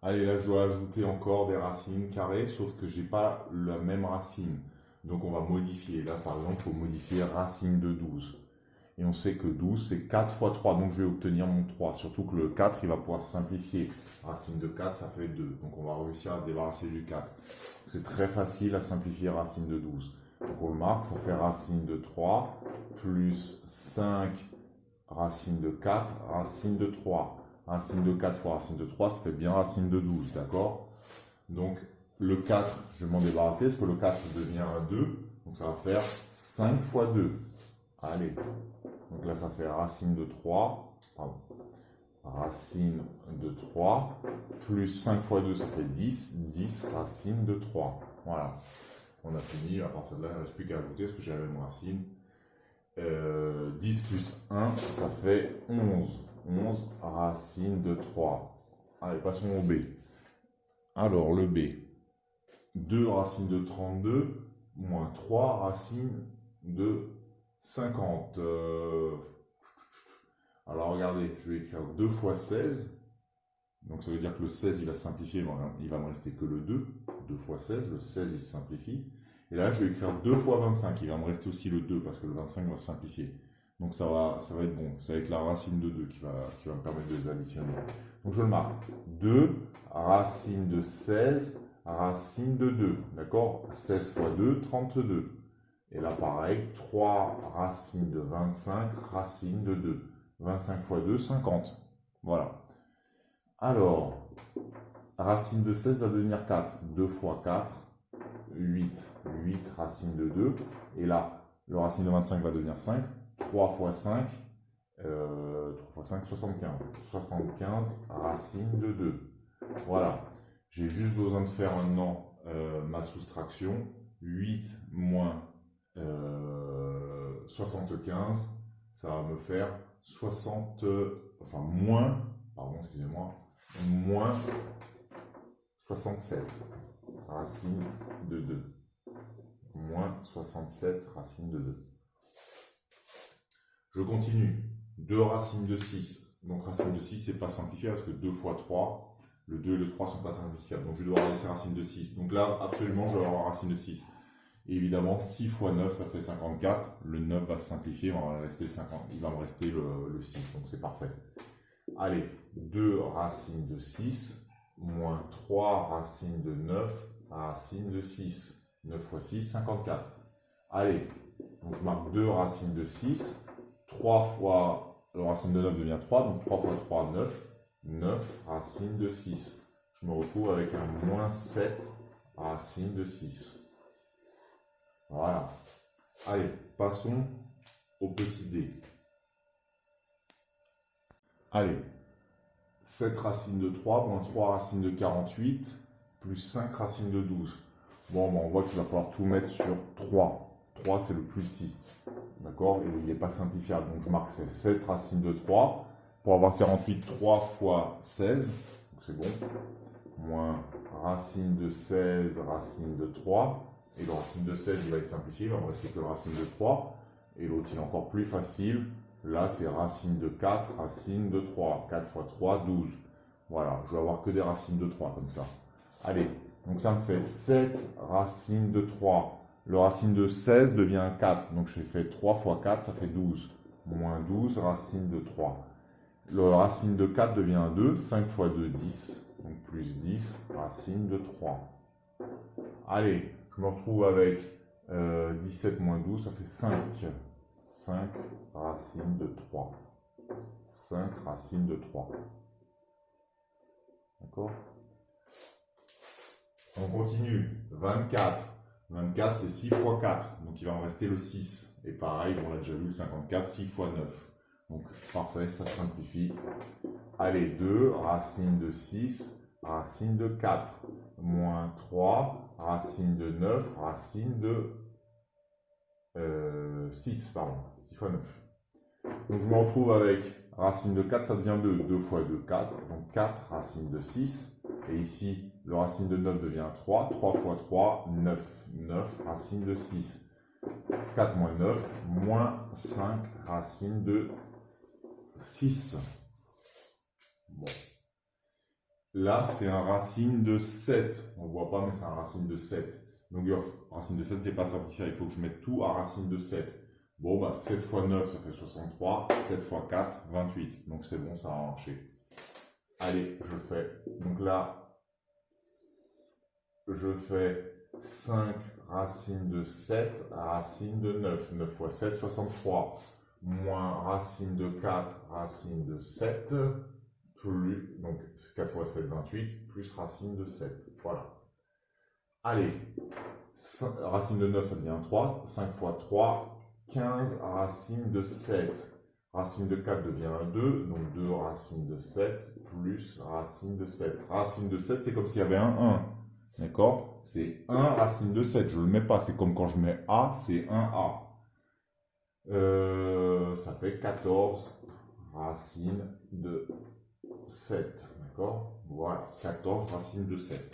Allez, là, je dois ajouter encore des racines carrées, sauf que j'ai pas la même racine. Donc, on va modifier. Là, par exemple, il faut modifier racine de 12. Et on sait que 12, c'est 4 fois 3. Donc, je vais obtenir mon 3. Surtout que le 4, il va pouvoir se simplifier. Racine de 4, ça fait 2. Donc, on va réussir à se débarrasser du 4. C'est très facile à simplifier racine de 12. Donc, on le marque, ça fait racine de 3 plus 5 racine de 4, racine de 3. Racine de 4 fois racine de 3, ça fait bien racine de 12, d'accord? Donc, le 4, je vais m'en débarrasser, parce que le 4 devient un 2. Donc, ça va faire 5 fois 2. Allez. Donc là, ça fait racine de 3. Pardon. Racine de 3. Plus 5 fois 2, ça fait 10. 10 racine de 3. Voilà. On a fini. À partir de là, il ne reste plus qu'à ajouter, parce que j'ai la même racine. 10 plus 1, ça fait 11. 11 racine de 3. Allez, passons au B. Alors, le B. 2 racines de 32 moins 3 racines de 50. Alors, regardez, je vais écrire 2 fois 16. Donc, ça veut dire que le 16, il va simplifier, il va me rester que le 2. 2 fois 16, le 16, il se simplifie. Et là, je vais écrire 2 fois 25. Il va me rester aussi le 2 parce que le 25 va se simplifier. Donc, ça va être bon. Ça va être la racine de 2 qui va me permettre de les additionner. Donc, je le marque. 2 racine de 16 racine de 2. D'accord? 16 fois 2, 32. Et là, pareil, 3 racine de 25 racine de 2. 25 fois 2, 50. Voilà. Alors, racine de 16 va devenir 4. 2 fois 4, 8. 8 racine de 2. Et là, le racine de 25 va devenir 5. 3 fois 5, 3 fois 5, 75. 75 racine de 2. Voilà. J'ai juste besoin de faire maintenant ma soustraction. 8 moins 75, ça va me faire 60, enfin moins, pardon, excusez-moi, moins 67 racine de 2. Moins 67 racine de 2. Je continue. 2 racines de 6. Donc racine de 6, c'est pas simplifié parce que 2 fois 3, le 2 et le 3 sont pas simplifiables. Donc je dois avoir laisser racine de 6. Donc là, absolument, je vais avoir racine de 6. Et évidemment, 6 fois 9, ça fait 54. Le 9 va se simplifier, il va me rester le 6. Donc c'est parfait. Allez, 2 racines de 6, moins 3 racines de 9, racine de 6. 9 fois 6, 54. Allez, donc je marque 2 racines de 6. 3 fois, le racine de 9 devient 3, donc 3 fois 3, 9. 9 racine de 6. Je me retrouve avec un moins 7 racine de 6. Voilà. Allez, passons au petit d. Allez, 7 racines de 3, moins 3 racines de 48, plus 5 racines de 12. Bon, on voit qu'il va falloir tout mettre sur 3. 3, c'est le plus petit. D'accord? Il n'est pas simplifiable. Donc, je marque 7 racines de 3. Pour avoir 48, 3 fois 16. Donc, c'est bon. Moins racine de 16, racine de 3. Et le racine de 16, il va être simplifié. Il va me rester que le racine de 3. Et l'autre, il est encore plus facile. Là, c'est racine de 4, racine de 3. 4 fois 3, 12. Voilà, je vais avoir que des racines de 3 comme ça. Allez, donc ça me fait 7 racines de 3. Le racine de 16 devient 4. Donc je fais 3 fois 4, ça fait 12. Moins 12 racine de 3. Le racine de 4 devient 2. 5 fois 2, 10. Donc plus 10 racine de 3. Allez, je me retrouve avec 17 moins 12, ça fait 5. 5 racines de 3. 5 racines de 3. D'accord? On continue. 24. 24, c'est 6 fois 4. Donc, il va me rester le 6. Et pareil, on l'a déjà vu, le 54, 6 fois 9. Donc, parfait, ça simplifie. Allez, 2, racine de 6, racine de 4. Moins 3, racine de 9, racine de 6, pardon. 6 fois 9. Donc, je me retrouve avec racine de 4, ça devient 2. 2 fois 2, 4. Donc, 4 racine de 6. Et ici, le racine de 9 devient 3. 3 fois 3, 9. 9 racine de 6. 4 moins 9, moins 5 racine de 6. Bon. là, c'est un racine de 7. On ne voit pas, mais c'est un racine de 7. Donc, racine de 7, c'est pas simplifié. Il faut que je mette tout à racine de 7. Bon, bah, 7 fois 9, ça fait 63. 7 fois 4, 28. Donc, c'est bon, ça a marché. Allez, je fais. Donc là, je fais 5 racines de 7 racine de 9. 9 fois 7, 63. Moins racine de 4, racine de 7. Plus, donc 4 fois 7, 28. Plus racine de 7. Voilà. Allez, racine de 9, ça devient 3. 5 fois 3, 15 racine de 7. Racine de 4 devient 2, donc 2 racines de 7 plus racine de 7. Racine de 7, c'est comme s'il y avait un 1. D'accord? C'est 1 racine de 7. Je ne le mets pas. C'est comme quand je mets A, c'est 1A. Ça fait 14 racines de 7. D'accord? Voilà, 14 racines de 7.